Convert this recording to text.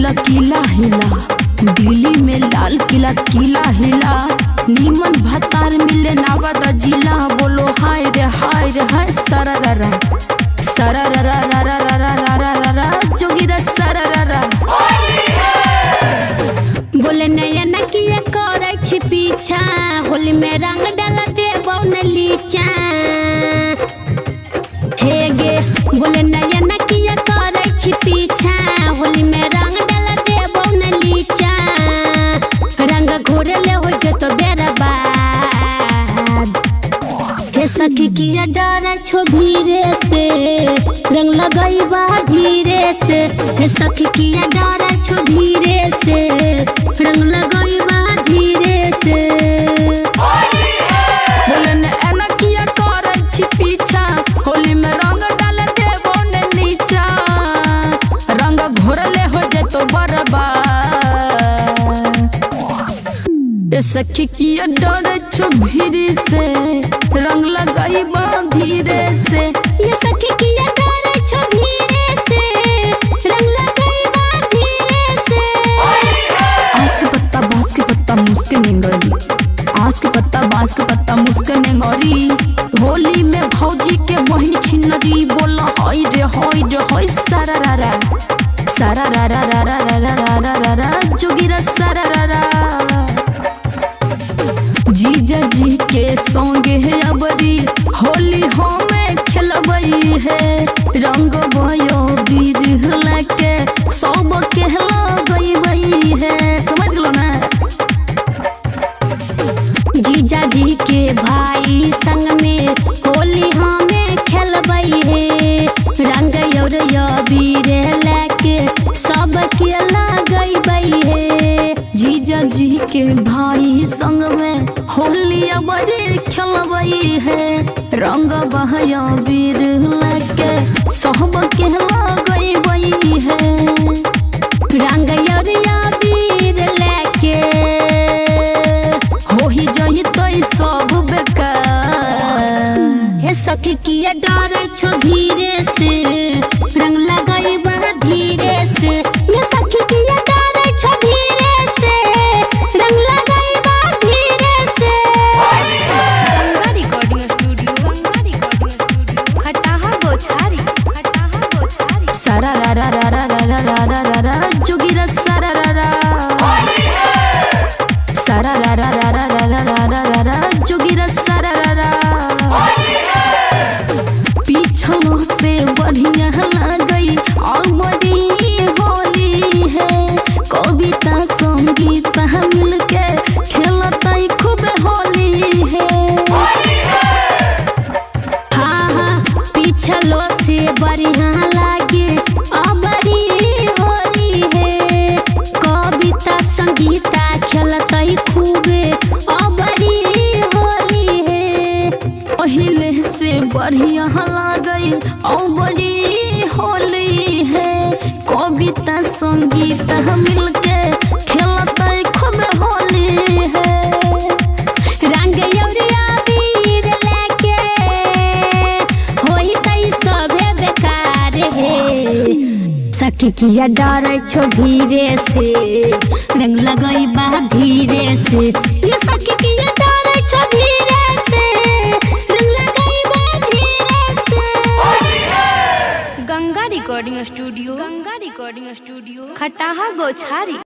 किला किला हिला, दिल्ली में लाल किला किला हिला। नीमन भतार मिले नावद जिला, बोलो हाय रे हाय रे हाय सरररा सरररा ररररा जोगिरा सरररा। बोले नया नकिया करे छी पीछा, होली में रंग डाल देबो न लीचा। हे गे बोले नया नकिया करे छी पीछा, होली में रंग डाल देबो न लीचा। रंग घोरे ले हो जतो बेरबाद, हे सखी किया डर छो धीरे से, रंग लगाईबा धीरे से। हे सखी किया डर छो धीरे से, रंग लगाईबा धीरे से। बोले नैना किया करे छी पीछा, होली में रंग डाल देबो न नीचा। रंग घोरले हो जतो बर्बाद, ए सखी किया डर छो भीरी से, रंग लगाईबा धीरे से। ये सखी किया डर छो धीरे से, रंग लगाईबा धीरे से। आस के पत्ता बांस के पत्ता मुस्के नेंगरी, आस के पत्ता बांस के पत्ता मुस्के नेंगरी। होली में भौजी के वही छिनरी, बोला हाय रे हाय रे हाय सरररा सरररा जोगिरा सरररा। जीजा जी के संगे है अबरी, होली हमें खेलबई है। रंग भयो बीर लेके सब कहला गई है, समझ लो ना। जीजा जी के भाई संग में होली हमें खेलबई है। रंग और बीर लेके सब खेला गई है। जीजा जी के भाई संग में होली अबरी खेलबई है। रंग बहया बीर लेके सब कहला गई है। रंग और बीर लेके हो ही जाई तो सब बेकार। हे सखी किया डर छो धीरे से, रंग लगाईबा धीरे से। ये सखी किया डर छो धीरे से, रंग लगाईबा धीरे से। गंगा रिकॉर्डिंग स्टूडियो खटाहा गोछारी सरररा जोगिरा सरररा सरररा जोगिरा सरररा। पीछों से बढ़िया लागई अबरी होली है। कविता संगीत मिलके खेलतई खूब होली है। हाँ हाँ पिछलो से बढ़िया लागे अबरी होली है। कविता संगीता खेलतई खूबे अबरी होली है। पहले से बढ़िया लागई अबरी होली है। कविता संगीत मिलके खेलतई खूब होली है। रंग और बीर लेके होई तई सभे बेकार है। सखी किया डर छो धीरे से, रंग लगाईबा धीरे से। ये सखी किया डर छो धीरे से, रंग लगाईबा धीरे से। गंगा रिकॉर्डिंग स्टूडियो खटाहा गोछारी।